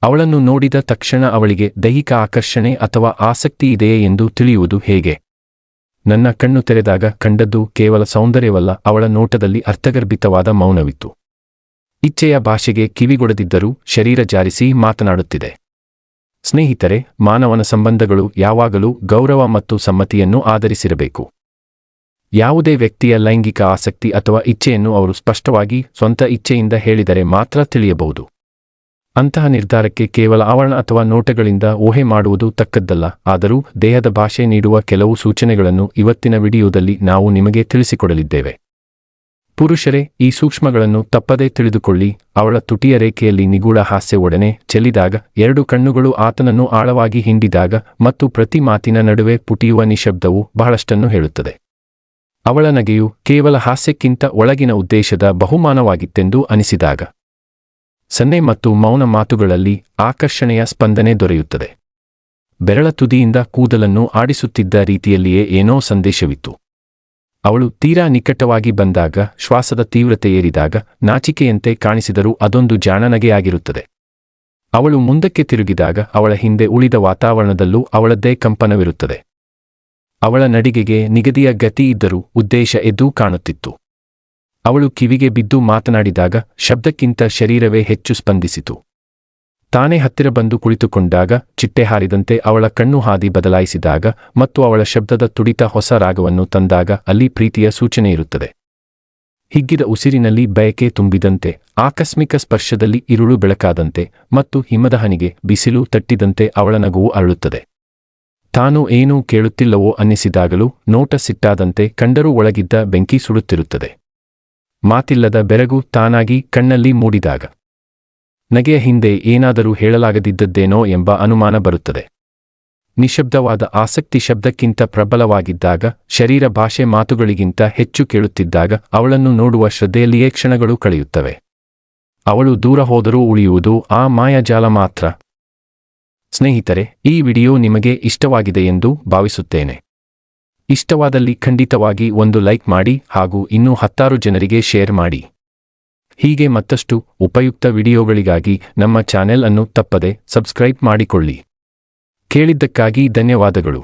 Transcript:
ಅವಳನ್ನು ನೋಡಿದ ತಕ್ಷಣ ಅವಳಿಗೆ ದೈಹಿಕ ಆಕರ್ಷಣೆ ಅಥವಾ ಆಸಕ್ತಿ ಇದೆಯೇ ಎಂದು ತಿಳಿಯುವುದು ಹೇಗೆ? ನನ್ನ ಕಣ್ಣು ತೆರೆದಾಗ ಕಂಡದ್ದು ಕೇವಲ ಸೌಂದರ್ಯವಲ್ಲ, ಅವಳ ನೋಟದಲ್ಲಿ ಅರ್ಥಗರ್ಭಿತವಾದ ಮೌನವಿತ್ತು. ಇಚ್ಛೆಯ ಭಾಷೆಗೆ ಕಿವಿಗೊಡದಿದ್ದರೂ ಶರೀರ ಜಾರಿಸಿ ಮಾತನಾಡುತ್ತಿದೆ. ಸ್ನೇಹಿತರೆ, ಮಾನವನ ಸಂಬಂಧಗಳು ಯಾವಾಗಲೂ ಗೌರವ ಮತ್ತು ಸಮ್ಮತಿಯನ್ನು ಆಧರಿಸಿರಬೇಕು. ಯಾವುದೇ ವ್ಯಕ್ತಿಯ ಲೈಂಗಿಕ ಆಸಕ್ತಿ ಅಥವಾ ಇಚ್ಛೆಯನ್ನು ಅವರು ಸ್ಪಷ್ಟವಾಗಿ ಸ್ವಂತ ಇಚ್ಛೆಯಿಂದ ಹೇಳಿದರೆ ಮಾತ್ರ ತಿಳಿಯಬಹುದು. ಅಂತಹ ನಿರ್ಧಾರಕ್ಕೆ ಕೇವಲ ಆವರಣ ಅಥವಾ ನೋಟಗಳಿಂದ ಊಹೆ ಮಾಡುವುದು ತಕ್ಕದ್ದಲ್ಲ. ಆದರೂ ದೇಹದ ಭಾಷೆ ನೀಡುವ ಕೆಲವು ಸೂಚನೆಗಳನ್ನು ಇವತ್ತಿನ ವಿಡಿಯೋದಲ್ಲಿ ನಾವು ನಿಮಗೆ ತಿಳಿಸಿಕೊಡಲಿದ್ದೇವೆ. ಪುರುಷರೇ, ಈ ಸೂಕ್ಷ್ಮಗಳನ್ನು ತಪ್ಪದೇ ತಿಳಿದುಕೊಳ್ಳಿ. ಅವಳ ತುಟಿಯ ರೇಖೆಯಲ್ಲಿ ನಿಗೂಢ ಹಾಸ್ಯ ಒಡನೆ ಚೆಲ್ಲಿದಾಗ, ಎರಡು ಕಣ್ಣುಗಳು ಆತನನ್ನು ಆಳವಾಗಿ ಹಿಂಡಿದಾಗ ಮತ್ತು ಪ್ರತಿ ಮಾತಿನ ನಡುವೆ ಪುಟಿಯುವ ನಿಶಬ್ದವು ಬಹಳಷ್ಟನ್ನು ಹೇಳುತ್ತದೆ. ಅವಳ ನಗೆಯು ಕೇವಲ ಹಾಸ್ಯಕ್ಕಿಂತ ಒಳಗಿನ ಉದ್ದೇಶದ ಬಹುಮಾನವಾಗಿತ್ತೆಂದು ಅನಿಸಿದಾಗ, ಸನ್ನೆ ಮತ್ತು ಮೌನ ಮಾತುಗಳಲ್ಲಿ ಆಕರ್ಷಣೆಯ ಸ್ಪಂದನೆ ದೊರೆಯುತ್ತದೆ. ಬೆರಳ ತುದಿಯಿಂದ ಕೂದಲನ್ನು ಆಡಿಸುತ್ತಿದ್ದ ರೀತಿಯಲ್ಲಿಯೇ ಏನೋ ಸಂದೇಶವಿತ್ತು. ಅವಳು ತೀರಾ ನಿಕಟವಾಗಿ ಬಂದಾಗ, ಶ್ವಾಸದ ತೀವ್ರತೆ ಏರಿದಾಗ, ನಾಚಿಕೆಯಂತೆ ಕಾಣಿಸಿದರೂ ಅದೊಂದು ಜಾಣ ನಗೆಯಾಗಿರುತ್ತದೆ. ಅವಳು ಮುಂದಕ್ಕೆ ತಿರುಗಿದಾಗ ಅವಳ ಹಿಂದೆ ಉಳಿದ ವಾತಾವರಣದಲ್ಲೂ ಅವಳದ್ದೇ ಕಂಪನವಿರುತ್ತದೆ. ಅವಳ ನಡಿಗೆಗೆ ನಿಗದಿಯ ಗತಿ ಇದ್ದರೂ ಉದ್ದೇಶ ಎದ್ದು ಕಾಣುತ್ತಿತ್ತು. ಅವಳು ಕಿವಿಗೆ ಬಿದ್ದು ಮಾತನಾಡಿದಾಗ ಶಬ್ದಕ್ಕಿಂತ ಶರೀರವೇ ಹೆಚ್ಚು ಸ್ಪಂದಿಸಿತು. ತಾನೇ ಹತ್ತಿರ ಬಂದು ಕುಳಿತುಕೊಂಡಾಗ, ಚಿಟ್ಟೆ ಹಾರಿದಂತೆ ಅವಳ ಕಣ್ಣು ಹಾದಿ ಬದಲಾಯಿಸಿದಾಗ ಮತ್ತು ಅವಳ ಶಬ್ದದ ತುಡಿತ ಹೊಸ ರಾಗವನ್ನು ತಂದಾಗ ಅಲ್ಲಿ ಪ್ರೀತಿಯ ಸೂಚನೆಯಿರುತ್ತದೆ. ಹಿಗ್ಗಿದ ಉಸಿರಿನಲ್ಲಿ ಬಯಕೆ ತುಂಬಿದಂತೆ, ಆಕಸ್ಮಿಕ ಸ್ಪರ್ಶದಲ್ಲಿ ಇರುಳು ಬೆಳಕಾದಂತೆ ಮತ್ತು ಹಿಮದ ಹನಿಗೆ ಬಿಸಿಲು ತಟ್ಟಿದಂತೆ ಅವಳ ನಗುವು ಅರಳುತ್ತದೆ. ತಾನು ಏನೂ ಕೇಳುತ್ತಿಲ್ಲವೋ ಅನ್ನಿಸಿದಾಗಲೂ ನೋಟ ಸಿಟ್ಟಾದಂತೆ ಕಂಡರೂ ಒಳಗಿದ್ದ ಬೆಂಕಿ ಸುಡುತ್ತಿರುತ್ತದೆ. ಮಾತಿಲ್ಲದ ಬೆರಗು ತಾನಾಗಿ ಕಣ್ಣಲ್ಲಿ ಮೂಡಿದಾಗ, ನಗೆಯ ಹಿಂದೆ ಏನಾದರೂ ಹೇಳಲಾಗದಿದ್ದದ್ದೇನೋ ಎಂಬ ಅನುಮಾನ ಬರುತ್ತದೆ. ನಿಶಬ್ದವಾದ ಆಸಕ್ತಿ ಶಬ್ದಕ್ಕಿಂತ ಪ್ರಬಲವಾಗಿದ್ದಾಗ, ಶರೀರ ಭಾಷೆ ಮಾತುಗಳಿಗಿಂತ ಹೆಚ್ಚು ಕೇಳುತ್ತಿದ್ದಾಗ ಅವಳನ್ನು ನೋಡುವ ಶ್ರದ್ಧೆಯಲ್ಲಿಯೇ ಕ್ಷಣಗಳು ಕಳೆಯುತ್ತವೆ. ಅವಳು ದೂರ ಹೋದರೂ ಉಳಿಯುವುದು ಆ ಮಾಯಾಜಾಲ ಮಾತ್ರ. ಸ್ನೇಹಿತರೆ, ಈ ವಿಡಿಯೋ ನಿಮಗೆ ಇಷ್ಟವಾಗಿದೆ ಎಂದು ಭಾವಿಸುತ್ತೇನೆ. ಇಷ್ಟವಾದಲ್ಲಿ ಖಂಡಿತವಾಗಿ ಒಂದು ಲೈಕ್ ಮಾಡಿ ಹಾಗೂ ಇನ್ನೂ 10 ಜನರಿಗೆ ಶೇರ್ ಮಾಡಿ. ಹೀಗೆ ಮತ್ತಷ್ಟು ಉಪಯುಕ್ತ ವಿಡಿಯೋಗಳಿಗಾಗಿ ನಮ್ಮ ಚಾನೆಲ್ ಅನ್ನು ತಪ್ಪದೆ ಸಬ್ಸ್ಕ್ರೈಬ್ ಮಾಡಿಕೊಳ್ಳಿ. ಕೇಳಿದ್ದಕ್ಕಾಗಿ ಧನ್ಯವಾದಗಳು.